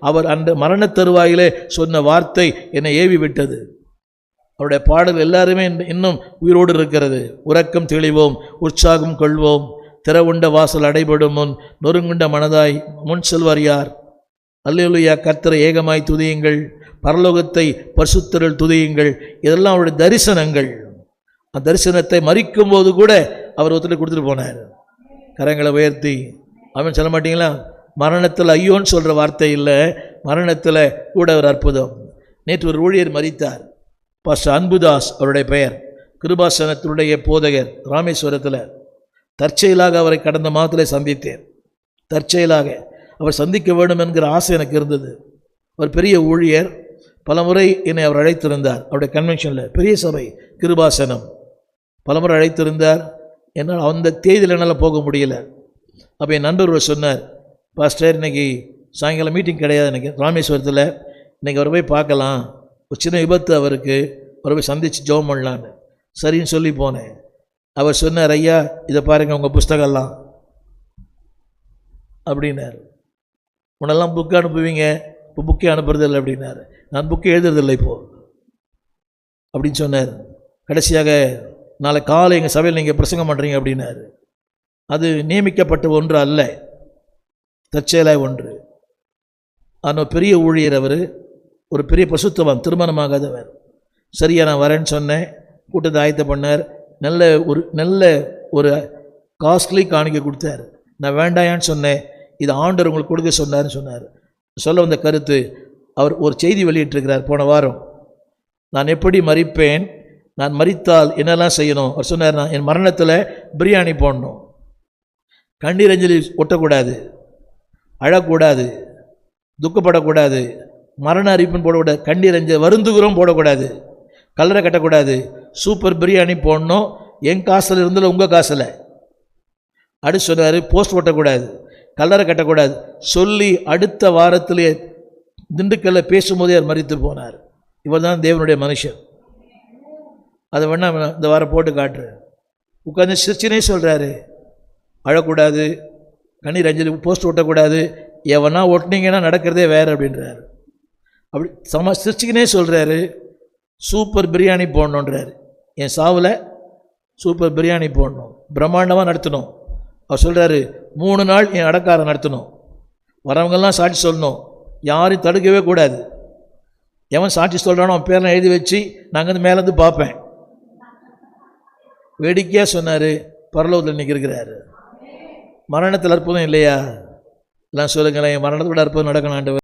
அவர் அந்த மரண தருவாயிலே சொன்ன வார்த்தை என்னை ஏவி விட்டது. அவருடைய பாடல் எல்லாருமே இன்னும் உயிரோடு இருக்கிறது. உறக்கம் தெளிவோம், உற்சாகம் கொள்வோம், திறவுண்ட வாசல் அடைபடும் முன் நொறுங்குண்ட மனதாய் முன் செல்வார் யார்? அல்லேலூயா. கர்த்தரை ஏகமாய் துதியுங்கள், பரலோகத்தை பரிசுத்தரில் துதியுங்கள். இதெல்லாம் அவருடைய தரிசனங்கள். அந்த தரிசனத்தை மறிக்கும் போது கூட அவர் ஒருத்தர் கொடுத்துட்டு போனார். கரங்களை உயர்த்தி அவன் சொல்ல மாட்டீங்களா? மரணத்தில் ஐயோன்னு சொல்கிற வார்த்தை இல்லை, மரணத்தில் கூட ஒரு அற்புதம். நேற்று ஒரு ஊழியர் மரித்தார். பாஸ்டர் அன்புதாஸ் அவருடைய பெயர். கிருபாசனத்தினுடைய போதகர் ராமேஸ்வரத்தில். தற்செயலாக அவரை கடந்த மாதத்தில் சந்தித்தேன். தற்செயலாக அவர் சந்திக்க வேண்டும் என்கிற ஆசை எனக்கு இருந்தது. ஒரு பெரிய ஊழியர், பல முறை என்னை அவர் அழைத்திருந்தார். அவருடைய கன்வென்ஷனில், பெரிய சபை கிருபாசனம், பல முறை அழைத்திருந்தார். என்னால் அந்த தேதியில் என்னால் போக முடியல. அப்போ என் நண்பர் சொன்னார், பாஸ்டர் இன்றைக்கி சாயங்காலம் மீட்டிங் கிடையாது எனக்கு ராமேஸ்வரத்தில், இன்றைக்கி அவரை போய் பார்க்கலாம், ஒரு சின்ன விபத்து அவருக்கு, அவரை போய் சந்தித்து ஜெபம் பண்ணலான்னு. சரின்னு சொல்லி போனேன். அவர் சொன்னார், ஐயா இதை பாருங்கள் உங்கள் புஸ்தகம்லாம் அப்படின்னார். உன்னெல்லாம் புக்கு அனுப்புவீங்க, இப்போ புக்கே அனுப்புறதில்லை அப்படின்னாரு. நான் புக்கே எழுதுறதில்லை இப்போது அப்படின்னு சொன்னார். கடைசியாக நாளை காலை எங்கள் சபையில் நீங்கள் பிரசங்கம் பண்ணுறீங்க அப்படின்னாரு. அது நியமிக்கப்பட்ட ஒன்று அல்ல, தற்செயலாக ஒன்று. ஆனால் பெரிய ஊழியர் அவர், ஒரு பெரிய பசுத்தவன், திருமணமாகாதவர். சரியா நான் வரேன்னு சொன்னேன். கூட்டத்தை ஆயத்த பண்ணார். நல்ல ஒரு காஸ்ட்லி காணிக்கை கொடுத்தார். நான் வேண்டாயான்னு சொன்னேன். இது ஆண்டவர் உங்களுக்கு கொடுக்க சொன்னார்னு சொன்னார். சொல்ல வந்த கருத்து, அவர் ஒரு செய்தி வெளியிட்டிருக்கிறார் போன வாரம். நான் எப்படி மரிப்பேன், நான் மரித்தால் என்னெல்லாம் செய்யணும். அவர் சொன்னார், நான் என் மரணத்தில் பிரியாணி போடணும், கண்ணீர் அஞ்சலி ஒட்டக்கூடாது, அழக்கூடாது, துக்கப்படக்கூடாது, மரண அறிவிப்புன்னு போடக்கூடாது, கண்ணீர் அஞ்சலி வருந்துகிறோம் போடக்கூடாது, கல்லறை கட்டக்கூடாது, சூப்பர் பிரியாணி போடணும், என் காசில் இருந்தாலும் உங்கள் காசில். அடுத்து சொன்னார், போஸ்ட் ஒட்டக்கூடாது, கல்லறை கட்டக்கூடாது சொல்லி அடுத்த வாரத்திலே திண்டுக்கல்ல பேசும்போதே அவர் மரித்து போனார். இவர் தான் தேவனுடைய மனுஷன். அதை வேணா இந்த வாரம் போட்டு காட்டுறேன். உட்காந்து சிரிச்சினே சொல்கிறாரு, அழக்கூடாது, கண்ணீர் அஞ்சலி போஸ்ட் ஒட்டக்கூடாது, எவனா ஒட்டினீங்கன்னா நடக்கிறதே வேறு அப்படின்றாரு. அப்படி சிரிச்சிக்கினே சொல்கிறாரு. சூப்பர் பிரியாணி போடணுன்றார். என் சாவில் சூப்பர் பிரியாணி போடணும், பிரம்மாண்டமாக நடத்தணும். அவர் சொல்கிறாரு, 3 நாள் என் அடக்காரம் நடத்தணும், வரவங்கெல்லாம் சாட்சி சொல்லணும், யாரையும் தடுக்கவே கூடாது. எவன் சாட்சி சொல்கிறானோ அவன் பேரெலாம் எழுதி வச்சு நாங்கள் வந்து மேலேருந்து பார்ப்பேன். வேடிக்கையாக சொன்னார். பரலோகத்தில் இன்றைக்கி இருக்கிறாரு. மரணத்தில் அற்புதம் இல்லையா? எல்லாம் சொல்லுங்களேன், மரணத்தோட அற்புதம் நடக்கணும் ஆண்டவர்.